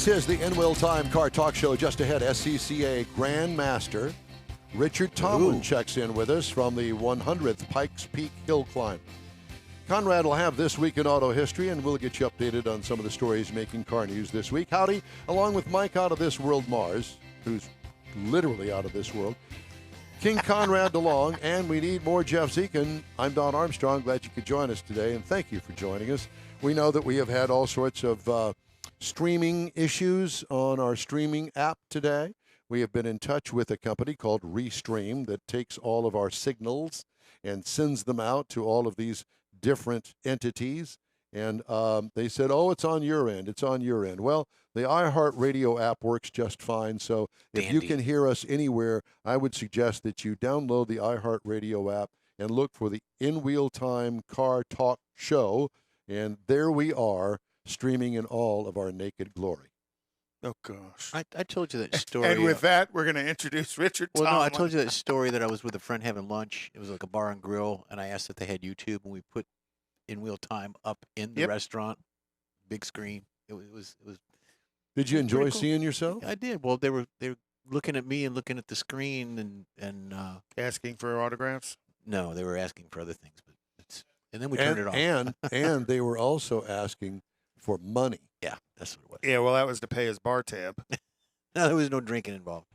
This is the In Wheel Time Car Talk Show. Just ahead, SCCA Grandmaster Richard Tomlain checks in with us from the 100th Pikes Peak Hill Climb. Conrad will have This Week in Auto History, and we'll get you updated on some of the stories making car news this week. Howdy, along with Mike out of this world, Mars, who's literally out of this world. King Conrad DeLong, and we need more Jeff Zekin. I'm Don Armstrong. Glad you could join us today, and thank you for joining us. We know that we have had all sorts of streaming issues on our streaming app today. We have been in touch with a company called Restream that takes all of our signals and sends them out to all of these different entities. And they said, oh, it's on your end. It's on your end. Well, the iHeart Radio app works just fine. So if you can hear us anywhere, I would suggest that you download the iHeart Radio app and look for the In Wheel Time Car Talk Show. And there we are, streaming in all of our naked glory. Oh, gosh. I told you that story. And with that, we're going to introduce Richard Tomlain. Well, no, I told you that story that I was with a friend having lunch. It was like a bar and grill, and I asked if they had YouTube, and we put In Wheel Time up in the restaurant, big screen. It was. Did you enjoy cool. seeing yourself? I did. Well, they were looking at me and looking at the screen and asking for autographs? No, they were asking for other things, but and then we turned it off. And they were also asking for money. Yeah, that's what it was. Yeah, well, that was to pay his bar tab. No, there was no drinking involved.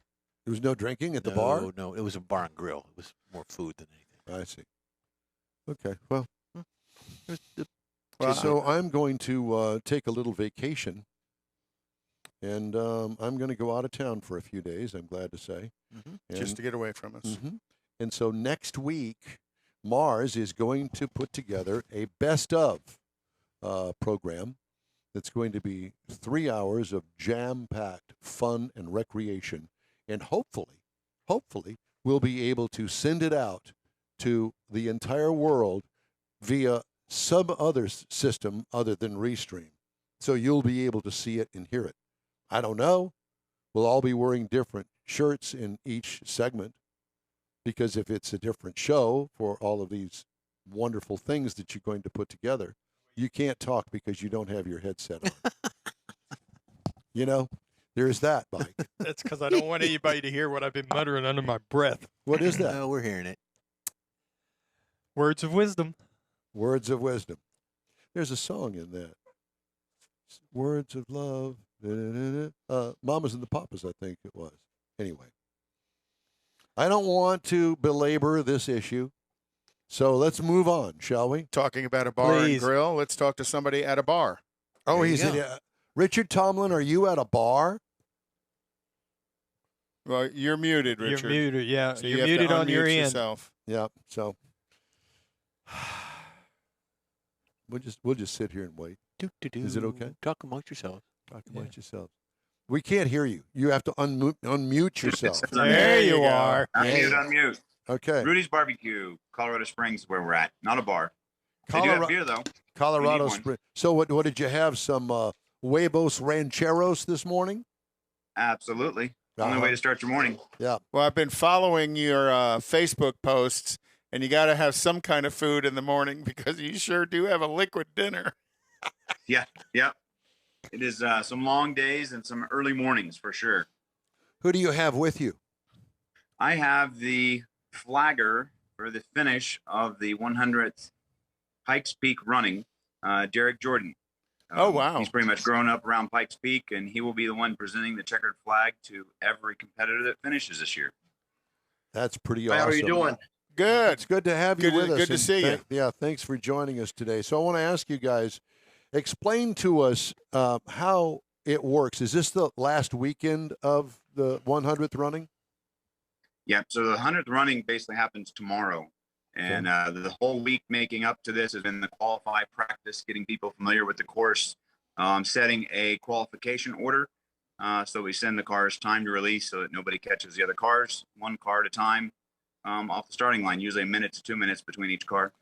There was no drinking at the bar? No, it was a bar and grill. It was more food than anything. I see. Okay, well. Well, so I'm going to take a little vacation, and I'm going to go out of town for a few days, I'm glad to say. Mm-hmm. Just to get away from us. Mm-hmm. And so next week, Mars is going to put together a best of program that's going to be 3 hours of jam-packed fun and recreation. And hopefully, we'll be able to send it out to the entire world via some other system other than Restream. So you'll be able to see it and hear it. I don't know. We'll all be wearing different shirts in each segment, because if it's a different show for all of these wonderful things that you're going to put together, you can't talk because you don't have your headset on. You know, there's that, Mike. That's because I don't want anybody to hear what I've been muttering under my breath. What is that? No, we're hearing it. Words of wisdom. Words of wisdom. There's a song in that. Words of love. Mamas and the Papas, I think it was. Anyway. I don't want to belabor this issue, so let's move on, shall we? Talking about a bar and grill, let's talk to somebody at a bar. Oh, he's Richard Tomlain, are you at a bar? Well, you're muted, Richard. You're muted, yeah. So you're muted on your end. Yourself. Yeah, so we'll just sit here and wait. Is it okay? Talk amongst yourselves. Talk amongst yourselves. We can't hear you. You have to unmute yourself. There you are. Unmute. Okay. Rudy's Barbecue, Colorado Springs, is where we're at. Not a bar. They do have beer, though. Colorado Springs. So what did you have? Some huevos rancheros this morning? Absolutely. Only way to start your morning. Yeah. Well, I've been following your Facebook posts, and you got to have some kind of food in the morning because you sure do have a liquid dinner. Yeah. It is some long days and some early mornings for sure. Who do you have with you? I have the flagger for the finish of the 100th Pikes Peak running, Derrick Jordan. Oh, wow. He's pretty much grown up around Pikes Peak, and he will be the one presenting the checkered flag to every competitor that finishes this year. That's pretty awesome. How are you doing? Good. It's good to have you with us. Good to see you. Yeah, thanks for joining us today. So I want to ask you guys, explain to us how it works. Is this the last weekend of the 100th running? Yeah, so the 100th running basically happens tomorrow. And the whole week making up to this has been the qualify practice, getting people familiar with the course, setting a qualification order. So we send the cars time to release so that nobody catches the other cars, one car at a time off the starting line, usually a minute to 2 minutes between each car.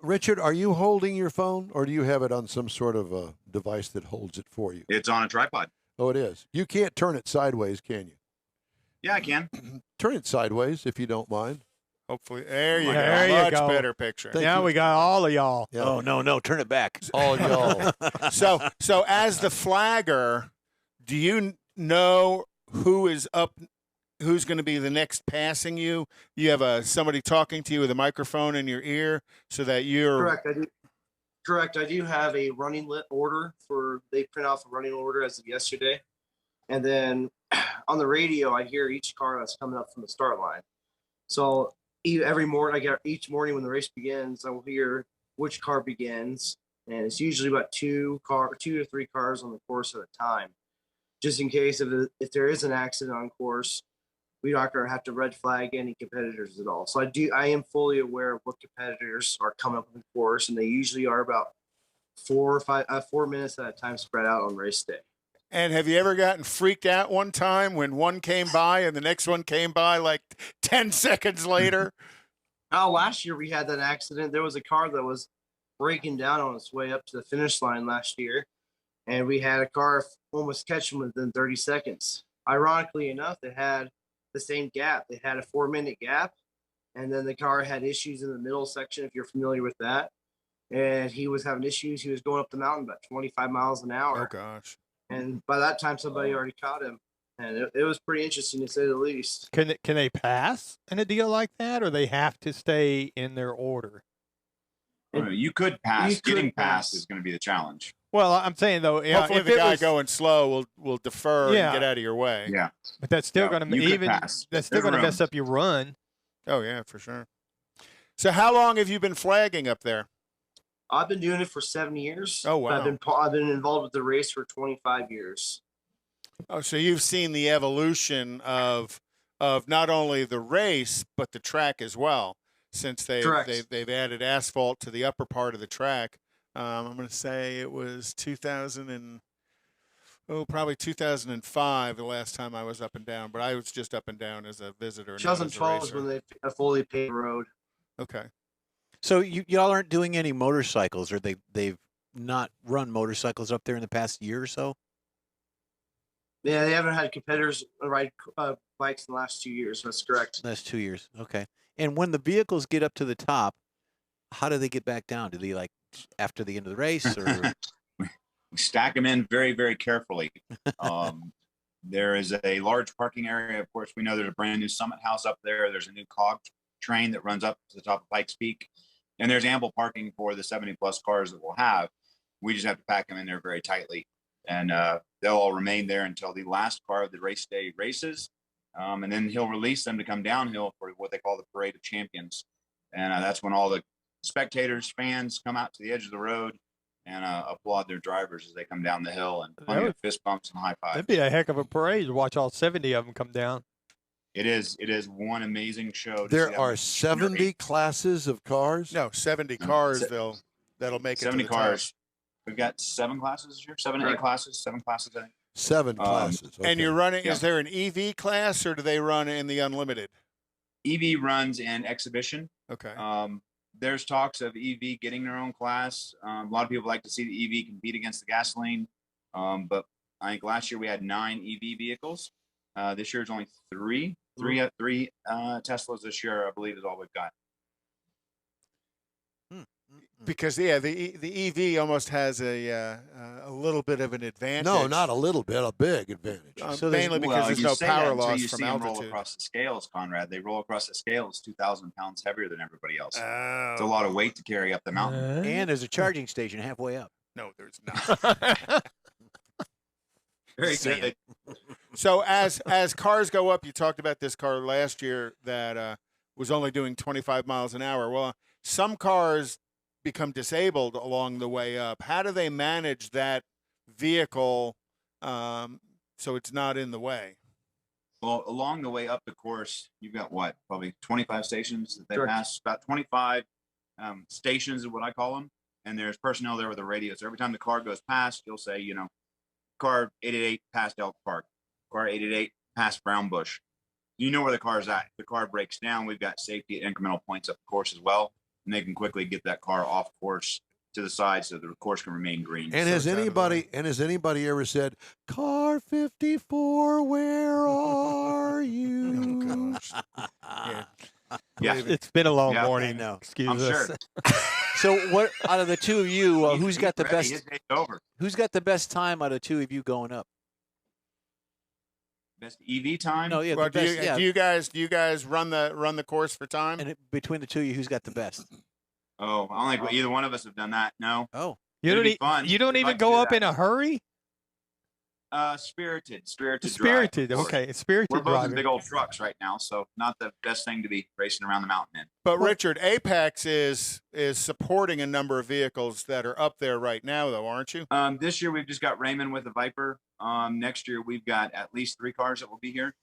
Richard, are you holding your phone, or do you have it on some sort of a device that holds it for you? It's on a tripod. Oh, it is. You can't turn it sideways, can you? Yeah, I can. Turn it sideways, if you don't mind. Hopefully, there you go. There you Much go. better picture. Now we got all of y'all. Yeah. Oh, no, turn it back. All y'all. So as the flagger, Do you know who is up? Who's going to be the next passing you? You have somebody talking to you with a microphone in your ear so that you're Correct. I do. Correct. I do have a running lit order they print off a running order as of yesterday. And then on the radio, I hear each car that's coming up from the start line. So every morning, each morning when the race begins, I will hear which car begins. And it's usually about 2 to 3 cars on the course at a time. Just in case if there is an accident on course, we aren't going to have to red flag any competitors at all. So I am fully aware of what competitors are coming up on the course, and they usually are about 4 minutes at a time spread out on race day. And have you ever gotten freaked out one time when one came by and the next one came by like 10 seconds later? Oh, last year we had that accident. There was a car that was breaking down on its way up to the finish line last year, and we had a car almost catch them within 30 seconds. Ironically enough, they had the same gap. They had a 4-minute gap, and then the car had issues in the middle section, if you're familiar with that. And he was having issues. He was going up the mountain about 25 miles an hour. Oh, gosh. And by that time, somebody already caught him. And it was pretty interesting, to say the least. Can they pass in a deal like that, or they have to stay in their order? You could pass. You could Getting pass. past is going to be the challenge. Well, I'm saying though, Hopefully if the it guy was, going slow will defer Yeah. and get out of your way. Yeah. but that's still Yeah, going to you could even pass. that's still There's going to room. mess up your run. Oh, yeah, for sure. So how long have you been flagging up there? I've been doing it for 7 years. Oh, wow. I've been involved with the race for 25 years. Oh, so you've seen the evolution of not only the race but the track as well, since they've added asphalt to the upper part of the track. I'm going to say it was probably 2005 the last time I was up and down, but I was just up and down as a visitor. not as a 2012 is racer. when they fully paved the road. Okay. So y'all aren't doing any motorcycles, or they've not run motorcycles up there in the past year or so? Yeah, they haven't had competitors ride bikes in the last 2 years. That's correct. That's 2 years. Okay. And when the vehicles get up to the top, how do they get back down? Do they after the end of the race, or? We stack them in very, very carefully. There is a large parking area. Of course, we know there's a brand new Summit House up there. There's a new cog train that runs up to the top of Pikes Peak. And there's ample parking for the 70-plus cars that we'll have. We just have to pack them in there very tightly. And they'll all remain there until the last car of the race day races. And then he'll release them to come downhill for what they call the Parade of Champions. And that's when all the spectators, fans come out to the edge of the road and applaud their drivers as they come down the hill, and plenty of fist bumps and high fives. That'd be a heck of a parade to watch all 70 of them come down. It is one amazing show. There are 70 classes of cars? No, 70 cars that'll make it 70 to the cars. top. We've got 7 classes this year, 7 to 8 classes, 7 classes, I think. 7 classes. Okay. And you're running, Yeah. is there an EV class or do they run in the unlimited? EV runs in exhibition. Okay. There's talks of EV getting their own class. A lot of people like to see the EV compete against the gasoline. But I think last year we had 9 EV vehicles. This year it's only 3. Three Teslas this year, I believe, is all we've got. Because the EV almost has a little bit of an advantage. No, not a little bit, a big advantage. Mainly because there's no power loss you from see them roll altitude. across the scales, Conrad. They roll across the scales 2,000 pounds heavier than everybody else. Oh. It's a lot of weight to carry up the mountain. And there's a charging station halfway up. No, there's not. Very Saying. good. So as cars go up, you talked about this car last year that was only doing 25 miles an hour. Well, some cars become disabled along the way up. How do they manage that vehicle so it's not in the way? Well, along the way up the course, you've got what? Probably 25 stations that they Sure. pass. About 25 stations is what I call them. And there's personnel there with a radio. So every time the car goes past, you'll say, car 888 past Elk Park, car 888 past Brown Bush. You know where the car's at. If the car breaks down, we've got safety at incremental points up the course as well. And they can quickly get that car off course to the side so the course can remain green. And has anybody ever said, "Car 54, where are you?" Oh, gosh. Yeah. It's been a long Yeah, morning. I know. Excuse I'm us. sure. So what out of the two of you, He's who's got the ready. best? His day's over. Who's got the best time out of two of you going up? Best EV time? No, yeah. Well, the best, yeah. do you guys run the course for time? And between the two of you, who's got the best? Oh, I don't think either one of us have done that. No. Oh, You It'd don't, be fun. you don't We'd even like to go do up that. in a hurry? Spirited Spirited, drive. okay. It's spirited We're both driving. in big old trucks right now, so not the best thing to be racing around the mountain in. But Richard, Apex is supporting a number of vehicles that are up there right now, though, aren't you? This year we've just got Raymond with a Viper. Next year we've got at least 3 cars that will be here.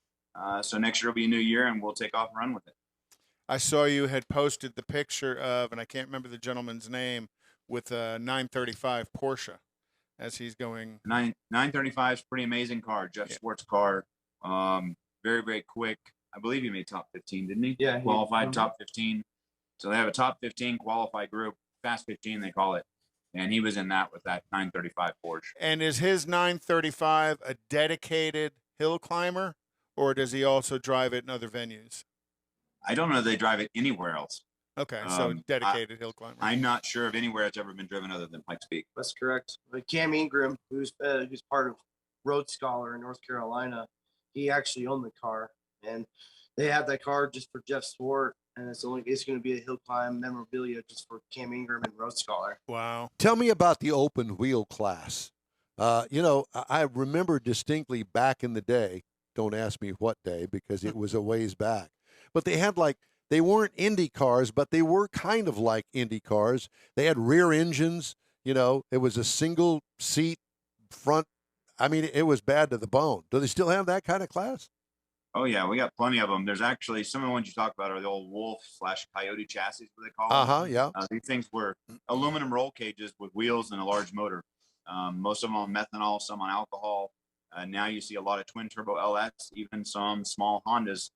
So next year will be a new year, and we'll take off and run with it. I saw you had posted the picture of, and I can't remember the gentleman's name, with a 935 Porsche as he's going. 935 is a pretty amazing car, Jeff Sports car. Very, very quick. I believe he made top 15, didn't he? Yeah, Qualified top 15. So they have a top 15 qualified group, Fast 15 they call it. And he was in that with that 935 Porsche. And is his 935 a dedicated hill climber, or does he also drive it in other venues? I don't know if they drive it anywhere else. Okay, so dedicated hill climber. I'm not sure of anywhere it's ever been driven other than Pikes Peak. That's correct. But Cam Ingram, who's part of Road Scholar in North Carolina, he actually owned the car, and they had that car just for Jeff Swart, and it's going to be a hill climb memorabilia just for Cam Ingram and Road Scholar. Wow. Tell me about the open wheel class. I remember distinctly back in the day. Don't ask me what day because it was a ways back. But they had they weren't Indy cars, but they were kind of like Indy cars. They had rear engines. It was a single seat front. I mean, it was bad to the bone. Do they still have that kind of class? Oh, yeah, we got plenty of them. There's actually some of the ones you talk about are the old Wolf/Coyote chassis, what they call them. Yeah. These things were aluminum roll cages with wheels and a large motor. Most of them on methanol, some on alcohol. Now you see a lot of twin turbo LS, even some small Hondas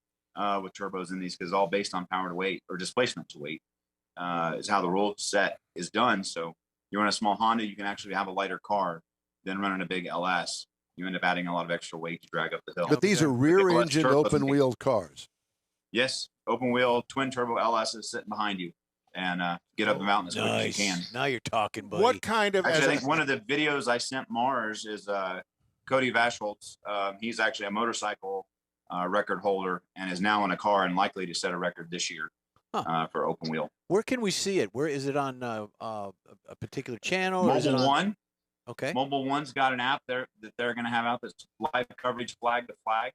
with turbos in these, because all based on power to weight or displacement to weight is how the rule set is done. So you run a small Honda, you can actually have a lighter car than running a big LS. You end up adding a lot of extra weight to drag up the hill. But these are rear-engine, open-wheeled cars. Yes, open-wheel, twin-turbo LSs sitting behind you, and get up the mountain as quick as you can. Now you're talking, buddy. What kind of? Actually, I think one of the videos I sent Mars is Cody Vaschholz. He's actually a motorcycle record holder and is now in a car and likely to set a record this year for open wheel. Where can we see it? Where is it on a particular channel? Or is it Mobile on... One. Okay. Mobile One's got an app there that they're going to have out that's live coverage, flag to flag.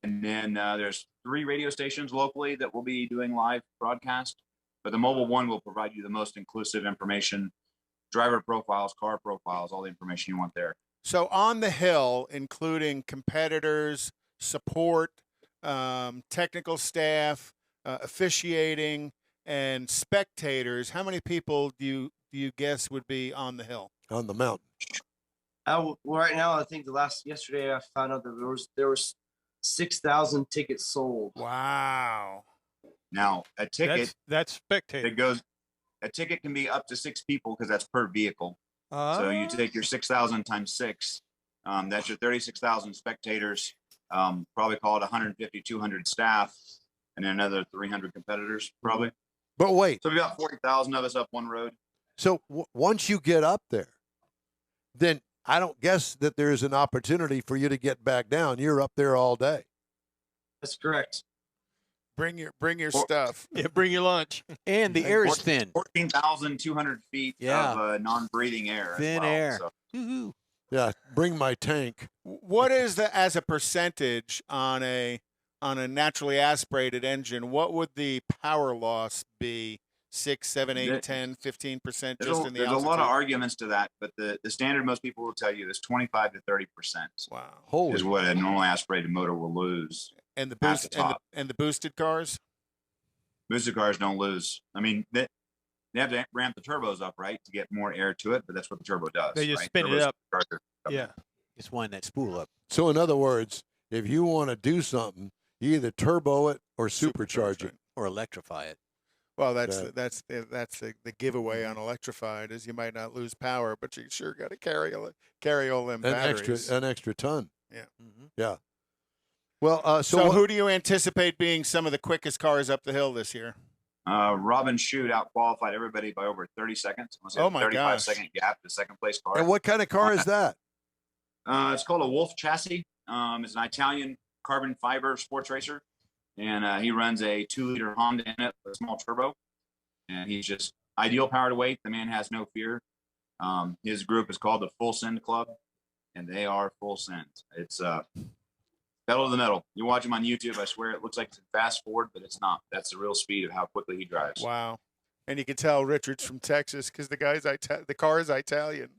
And then there's 3 radio stations locally that will be doing live broadcast. But the Mobile One will provide you the most inclusive information, driver profiles, car profiles, all the information you want there. So on the hill, including competitors, support, technical staff, officiating, and spectators, how many people do you guess would be on the hill? On the mountain. Right now, I think yesterday I found out that there was 6,000 tickets sold. Wow. Now a ticket That's spectator. A ticket can be up to 6 people because that's per vehicle. So you take your 6,000 times 6. That's your 36,000 spectators. Probably call it 150, 200 staff, and then another 300 competitors probably. But wait. So we got 40,000 of us up one road. So once you get up there, then I don't guess that there's an opportunity for you to get back down. You're up there all day. That's correct. Bring your stuff. Yeah, bring your lunch. And the air is thin. 14,200 feet of non-breathing air. Thin air. So. Woo-hoo. Yeah, bring my tank. What is as a percentage on a naturally aspirated engine? What would the power loss be? 6, 7, 8, 10, 15% just in the altitude? There's a lot of arguments to that, but the standard most people will tell you is 25 to 30%. Wow. Is what a normally aspirated motor will lose. And the boost and the boosted cars? Boosted cars don't lose. I mean, they have to ramp the turbos up, right, to get more air to it, but that's what the turbo does. They just right? spin it up. Yeah. Just wind that spool up. So in other words, if you want to do something, you either turbo it or supercharge it. Or electrify it. Well, that's the giveaway on electrified is you might not lose power, but you sure got to carry all them batteries. An extra ton. Yeah. Mm-hmm. Yeah. Well, so who do you anticipate being some of the quickest cars up the hill this year? Robin Shute out-qualified everybody by over 30 seconds. Oh, my 35-second gap to second-place car. And what kind of car is that? It's called a Wolf chassis. It's an Italian carbon fiber sports racer, and he runs a 2-liter Honda in it with a small turbo, and he's just ideal power to weight. The man has no fear. His group is called the Full Send Club, and they are full send. It's pedal to the metal. You watch him on YouTube, I swear it looks like it's fast forward, but it's not. That's the real speed of how quickly he drives. Wow. And you can tell Richard's from Texas because the car is Italian.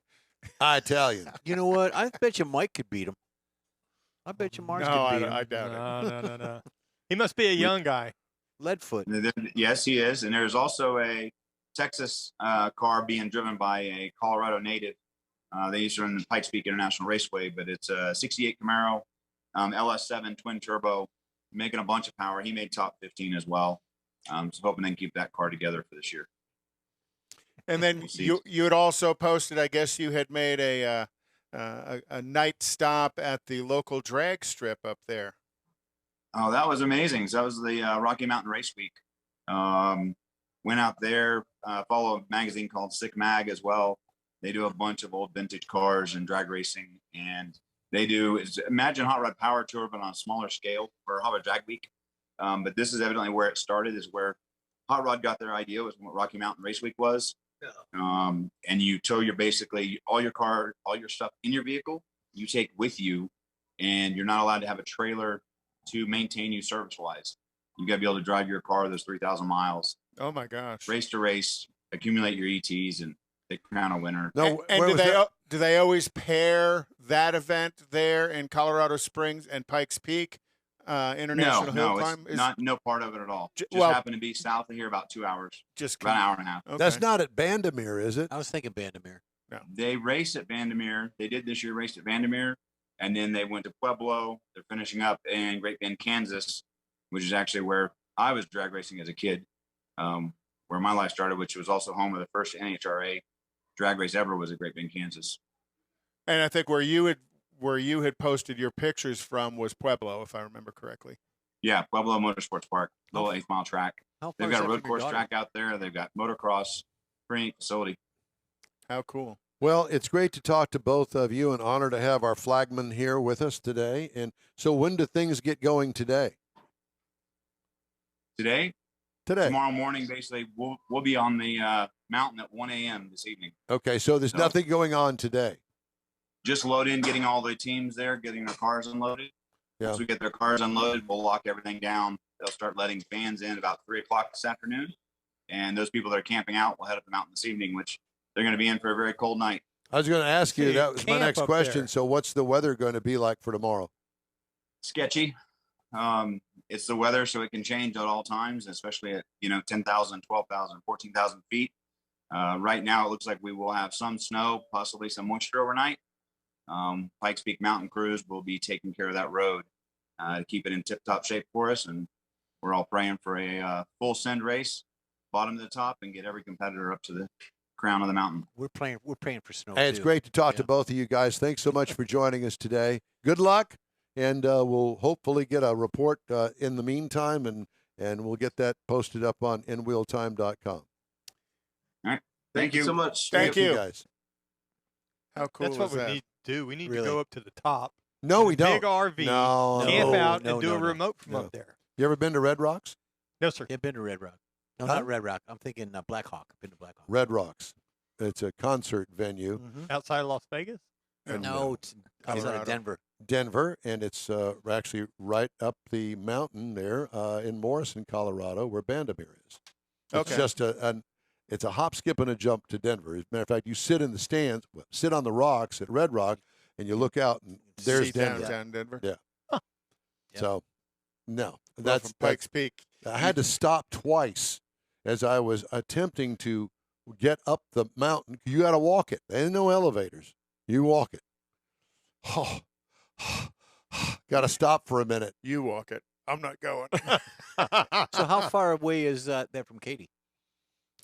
Italian. You know what? I bet you Mike could beat him. I bet you Mars could beat him. I doubt it. No. He must be a young guy. Leadfoot. Yes, he is. And there's also a Texas car being driven by a Colorado native. They used to run the Pikes Peak International Raceway, but it's a 68 Camaro LS7 twin turbo, making a bunch of power. He made top 15 as well. So hoping they can keep that car together for this year. And then you had also posted, I guess you had made a night stop at the local drag strip up there. Oh, that was amazing. So that was the Rocky Mountain Race Week. Went out there, follow a magazine called Sick Mag as well. They do a bunch of old vintage cars and drag racing, and they do imagine Hot Rod Power Tour, but on a smaller scale for Hot Rod Drag Week. But this is evidently where it started, is where Hot Rod got their idea, was what Rocky Mountain Race Week was. Yeah. And you tow basically all your stuff in your vehicle, you take with you, and you're not allowed to have a trailer to maintain you service wise. You got to be able to drive your car those 3,000 miles. Oh my gosh. Race to race, accumulate your ETs, and they crown a winner. No, and do they always pair that event there in Colorado Springs and Pikes Peak International Hill Climb? It's no part of it at all. Just happened to be south of here about 2 hours. About an hour and a half. Okay. That's not at Bandimere, is it? I was thinking Bandimere. No. They race at Bandimere. They did this year, raced at Bandimere, and then they went to Pueblo. They're finishing up in Great Bend, Kansas, which is actually where I was drag racing as a kid, where my life started, which was also home of the first NHRA drag race ever, was at Great Bend, Kansas. And I think where you had posted your pictures from was Pueblo, if I remember correctly. Yeah, Pueblo Motorsports Park, little 8-mile track. They've got a road course track out there. They've got motocross, training facility. How cool. Well, it's great to talk to both of you. An honor to have our flagman here with us today. And so when do things get going today? Today? Tomorrow morning, basically, we'll be on the mountain at 1 a.m. this evening. Okay, so there's nothing going on today. Just load in, getting all the teams there, getting their cars unloaded. Yeah. Once we get their cars unloaded, we'll lock everything down. They'll start letting fans in about 3 o'clock this afternoon. And those people that are camping out will head up the mountain this evening, which they're going to be in for a very cold night. I was going to ask you, that was my next question. So what's the weather going to be like for tomorrow? Sketchy. It's the weather, so it can change at all times, especially at 10,000, 12,000, 14,000 feet. Right now, it looks like we will have some snow, possibly some moisture overnight. Pikes Peak Mountain Crews will be taking care of that road to keep it in tip-top shape for us, and we're all praying for a full send race, bottom to the top, and get every competitor up to the crown of the mountain. We're praying for snow. Hey, it's great to talk to both of you guys. Thanks so much for joining us today. Good luck. And we'll hopefully get a report in the meantime, and we'll get that posted up on inwheeltime.com. All right. Thank you so much. Thank you, guys. How cool That's what is we that? need to do. We need Really? to go up to the top. No, we don't. Big RV, No. camp out, No, and do no, a no. remote from No. up there. You ever been to Red Rocks? No, sir. I've been to Red Rock. No, Huh? not Red Rock. I'm thinking Black Hawk. I've been to Black Hawk. Red Rocks. It's a concert venue. Outside of Las Vegas? And, No, it's outside Colorado. of Denver. Denver, and it's actually right up the mountain there in Morrison, Colorado, where Bandimere is. It's Okay. just it's a hop, skip, and a jump to Denver. As a matter of fact, you sit in the stands, sit on the rocks at Red Rock, and you look out, and there's See Denver. downtown Denver. Yeah. Yep. So, no, Well, that's from Pikes Peak. I had to stop twice as I was attempting to get up the mountain. You got to walk it. There's no elevators. You walk it. Oh, got to stop for a minute. You walk it. I'm not going. So how far away is that from Katy?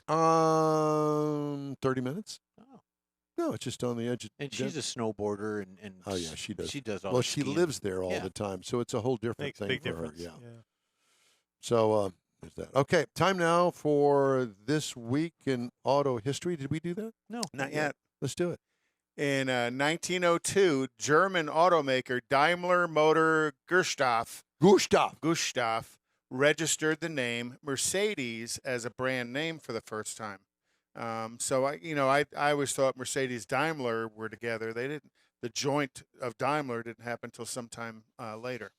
30 minutes. Oh. No, it's just on the edge of And she's a snowboarder, and Oh, yeah, she does. She does all. well, the she skiing. lives there all Yeah. the time, so it's a whole different Makes a thing big for difference. her. Yeah. So there's that. Okay, time now for this week in auto history. Did we do that? No, Not yet. Let's do it. In 1902, German automaker Daimler Motor Gustav registered the name Mercedes as a brand name for the first time. So I always thought Mercedes Daimler were together. They didn't. The joint of Daimler didn't happen until sometime later.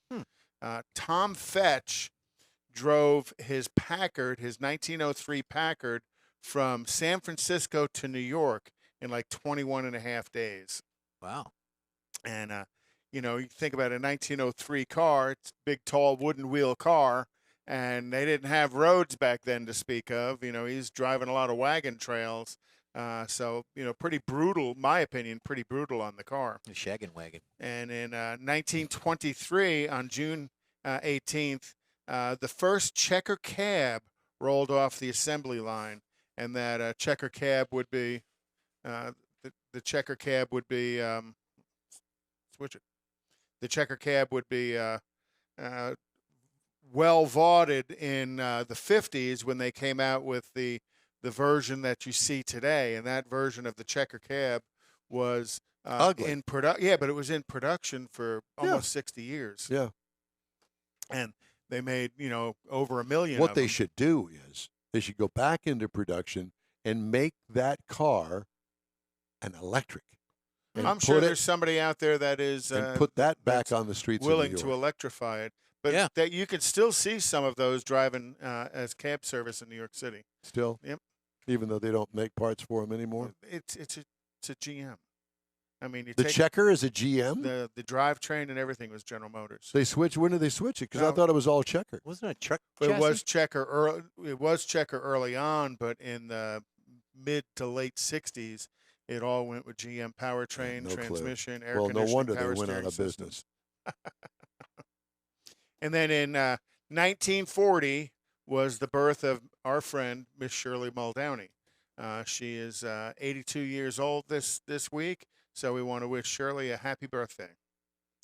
Tom Fetch drove his Packard, his 1903 Packard, from San Francisco to New York in like 21 and a half days. Wow. And, you think about a 1903 car, it's a big, tall, wooden wheel car, and they didn't have roads back then to speak of. He's driving a lot of wagon trails. So, pretty brutal, my opinion, pretty brutal on the car. The shaggin' wagon. And in 1923, on June 18th, the first checker cab rolled off the assembly line, and that checker cab would be the checker cab would be switch it. The checker cab would be well vaunted in the 50s when they came out with the version that you see today, and that version of the checker cab was ugly. in production. Yeah, but it was in production for almost 60 years. Yeah. And they made, over 1 million. What of they them. should do is they should go back into production and make that car an electric. And I'm sure there's somebody out there that is and put that back on the streets willing of New to York. electrify it. But Yeah. that you can still see some of those driving as cab service in New York City. Still? Yep. Even though they don't make parts for them anymore? It's a GM. I mean, The checker is a GM? the drivetrain and everything was General Motors. They switch. When did they switch it? Because I No. thought it was all checker. Wasn't it a truck But chassis? it was checker early on, but in the mid to late 60s, it all went with GM powertrain, No clue. transmission, air Well, no conditioning, wonder they power went out steering of systems. business. And then in 1940 was the birth of our friend, Miss Shirley Muldowney. She is 82 years old this week, so we want to wish Shirley a happy birthday.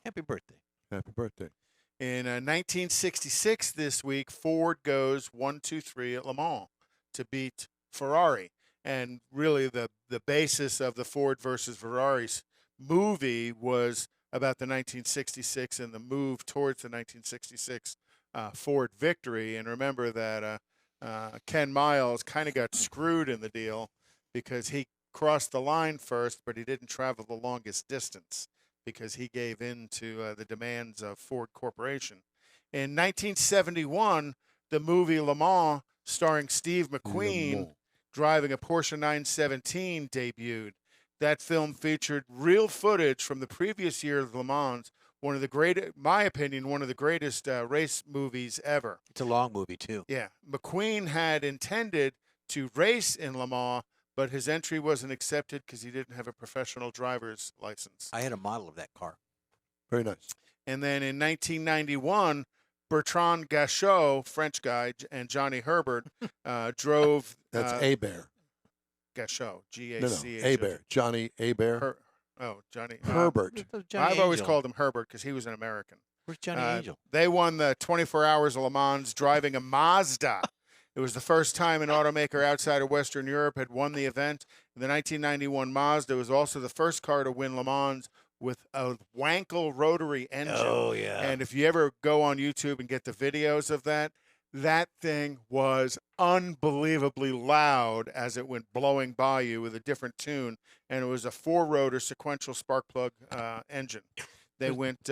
Happy birthday. Happy birthday. In 1966 this week, Ford goes 1-2-3 at Le Mans to beat Ferrari. And really the basis of the Ford versus Ferraris movie was about the 1966 and the move towards the 1966 Ford victory. And remember that Ken Miles kind of got screwed in the deal because he crossed the line first, but he didn't travel the longest distance because he gave in to the demands of Ford Corporation. In 1971, the movie Le Mans, starring Steve McQueen, driving a Porsche 917, debuted. That film featured real footage from the previous year of Le Mans, one of the great, my opinion, one of the greatest race movies ever. It's a long movie, too. Yeah. McQueen had intended to race in Le Mans, but his entry wasn't accepted because he didn't have a professional driver's license. I had a model of that car. Very nice. And then in 1991, Bertrand Gachot, French guy, and Johnny Herbert drove. That's Hebert. Gachot, G-A-C-H-O. No, Hebert. Johnny Hebert. Johnny. Herbert. Johnny I've always Angel. called him Herbert because he was an American. Where's Johnny Angel? They won the 24 Hours of Le Mans driving a Mazda. It was the first time an automaker outside of Western Europe had won the event. The 1991 Mazda was also the first car to win Le Mans with a Wankel rotary engine. Oh, yeah. And if you ever go on YouTube and get the videos of that, that thing was unbelievably loud as it went blowing by you with a different tune. And it was a 4-rotor sequential spark plug engine. They went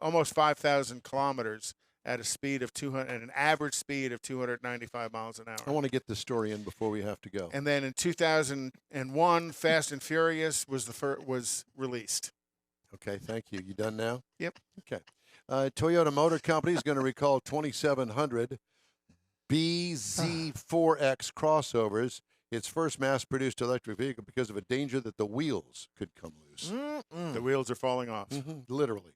almost 5,000 kilometers at a speed of 200, at an average speed of 295 miles an hour. I want to get this story in before we have to go. And then in 2001, Fast and Furious was released. Okay, thank you. You done now? Yep. Okay. Toyota Motor Company is going to recall 2,700 BZ4X crossovers, its first mass-produced electric vehicle, because of a danger that the wheels could come loose. The wheels are falling off. Literally.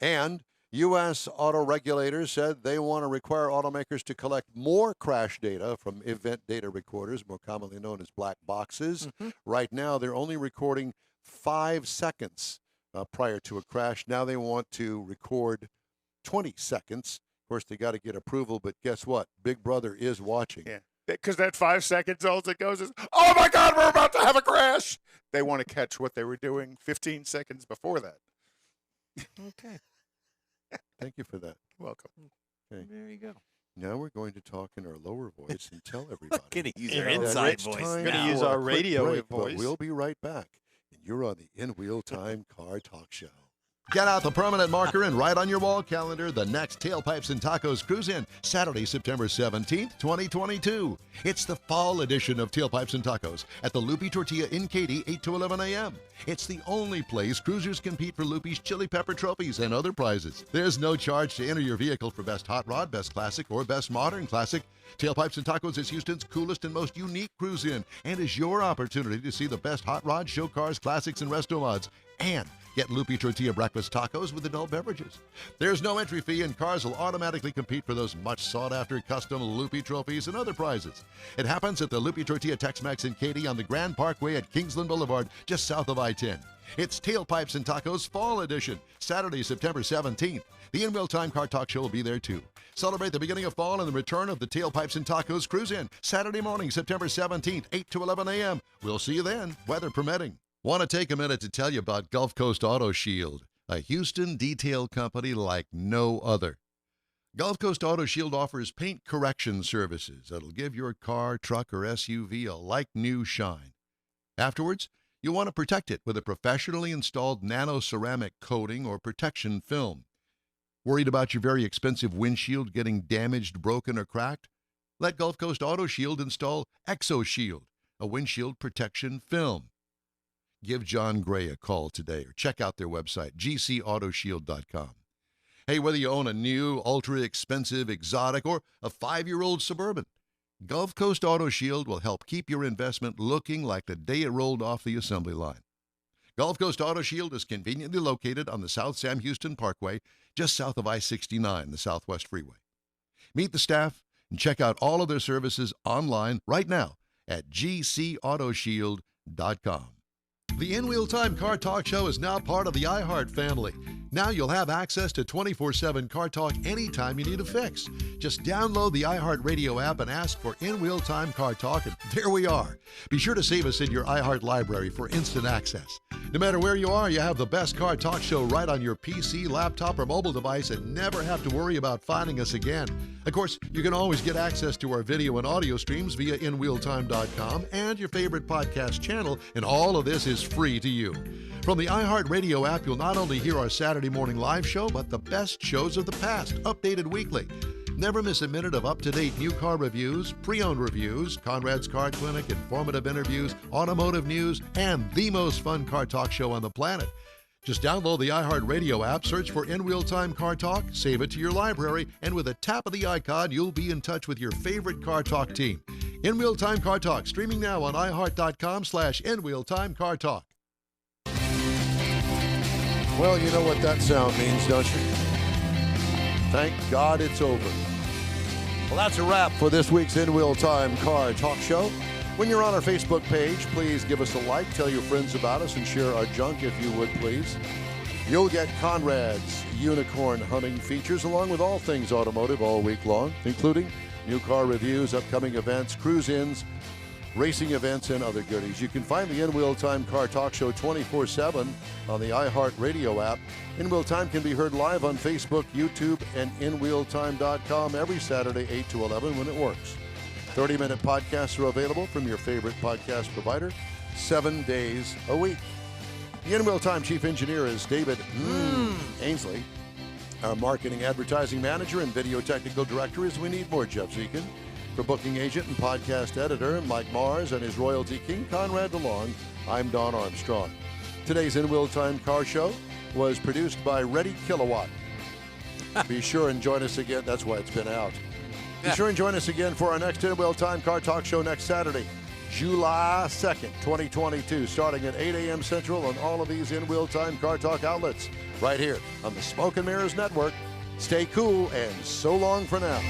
And U.S. auto regulators said they want to require automakers to collect more crash data from event data recorders, more commonly known as black boxes. Right now, they're only recording 5 seconds prior to a crash. Now they want to record 20 seconds. Of course, they got to get approval, but guess what? Big Brother is watching. Yeah. because that 5 seconds all it goes is, oh my God, we're about to have a crash. They want to catch what they were doing 15 seconds before that. Okay. Thank you for that. Welcome. Okay. There you go. Now we're going to talk in our lower voice and tell everybody. Gonna use Your our that inside it's voice. time Gonna for use a our quick radio break, but voice. we'll be right back. And you're on the In Wheel Time Car Talk Show. Get out the permanent marker and write on your wall calendar the next Tailpipes and Tacos Cruise In, Saturday, September 17th, 2022. It's the fall edition of Tailpipes and Tacos at the Loopy Tortilla in Katy, 8 to 11 a.m. It's the only place cruisers compete for Loopy's Chili Pepper trophies and other prizes. There's no charge to enter your vehicle for Best Hot Rod, Best Classic, or Best Modern Classic. Tailpipes and Tacos is Houston's coolest and most unique cruise in and is your opportunity to see the best hot rods, show cars, classics, and resto mods. And get Loopy Tortilla breakfast tacos with adult beverages. There's no entry fee, and cars will automatically compete for those much sought-after custom Loopy trophies and other prizes. It happens at the Loopy Tortilla Tex-Mex in Katy on the Grand Parkway at Kingsland Boulevard, just south of I-10. It's Tailpipes and Tacos Fall Edition, Saturday, September 17th. The In Wheel Time Car Talk Show will be there too. Celebrate the beginning of fall and the return of the Tailpipes and Tacos Cruise In, Saturday morning, September 17th, 8 to 11 a.m. We'll see you then, weather permitting. Want to take a minute to tell you about Gulf Coast Auto Shield, a Houston detail company like no other. Gulf Coast Auto Shield offers paint correction services that'll give your car, truck, or SUV a like-new shine. Afterwards, you'll want to protect it with a professionally installed nano-ceramic coating or protection film. Worried about your very expensive windshield getting damaged, broken, or cracked? Let Gulf Coast Auto Shield install ExoShield, a windshield protection film. Give John Gray a call today or check out their website, gcautoshield.com. Hey, whether you own a new, ultra-expensive, exotic, or a 5-year-old Suburban, Gulf Coast Auto Shield will help keep your investment looking like the day it rolled off the assembly line. Gulf Coast Auto Shield is conveniently located on the South Sam Houston Parkway, just south of I-69, the Southwest Freeway. Meet the staff and check out all of their services online right now at gcautoshield.com. The In Wheel Time Car Talk Show is now part of the iHeart family. Now you'll have access to 24/7 Car Talk anytime you need a fix. Just download the iHeart Radio app and ask for In Wheel Time Car Talk, and there we are. Be sure to save us in your iHeart library for instant access. No matter where you are, you have the best Car Talk Show right on your PC, laptop, or mobile device and never have to worry about finding us again. Of course, you can always get access to our video and audio streams via InWheelTime.com and your favorite podcast channel, and all of this is free to you. From the iHeart Radio app, you'll not only hear our Saturday morning live show, but the best shows of the past, updated weekly. Never miss a minute of up-to-date new car reviews, pre-owned reviews, Conrad's Car Clinic, informative interviews, automotive news, and the most fun car talk show on the planet. Just download the iHeart Radio app, search for In Wheel Time Car Talk, save it to your library, and with a tap of the icon, you'll be in touch with your favorite Car Talk team. In Wheel Time Car Talk, streaming now on iHeart.com/In Wheel Time Car Talk. Well, you know what that sound means, don't you? Thank God it's over. Well, that's a wrap for this week's In Wheel Time Car Talk Show. When you're on our Facebook page, please give us a like, tell your friends about us, and share our junk if you would, please. You'll get Conrad's unicorn hunting features along with all things automotive all week long, including new car reviews, upcoming events, cruise-ins, racing events, and other goodies. You can find the In Wheel Time Car Talk Show 24/7 on the iHeart Radio app. In Wheel Time can be heard live on Facebook, YouTube, and InWheelTime.com every Saturday, 8 to 11 when it works. 30-minute podcasts are available from your favorite podcast provider 7 days a week. The In Wheel Time Chief Engineer is David Ainsley. Our Marketing Advertising Manager and Video Technical Director is We Need More Jeff Zekin. For Booking Agent and Podcast Editor Mike Mars and his Royalty King Conrad DeLong, I'm Don Armstrong. Today's In Wheel Time Car Show was produced by Ready Kilowatt. Be sure and join us again. That's why it's been out. Be sure and join us again for our next In Wheel Time Car Talk Show next Saturday, July 2nd, 2022, starting at 8 a.m. Central on all of these In Wheel Time Car Talk outlets, right here on the Smoke and Mirrors Network. Stay cool, and so long for now.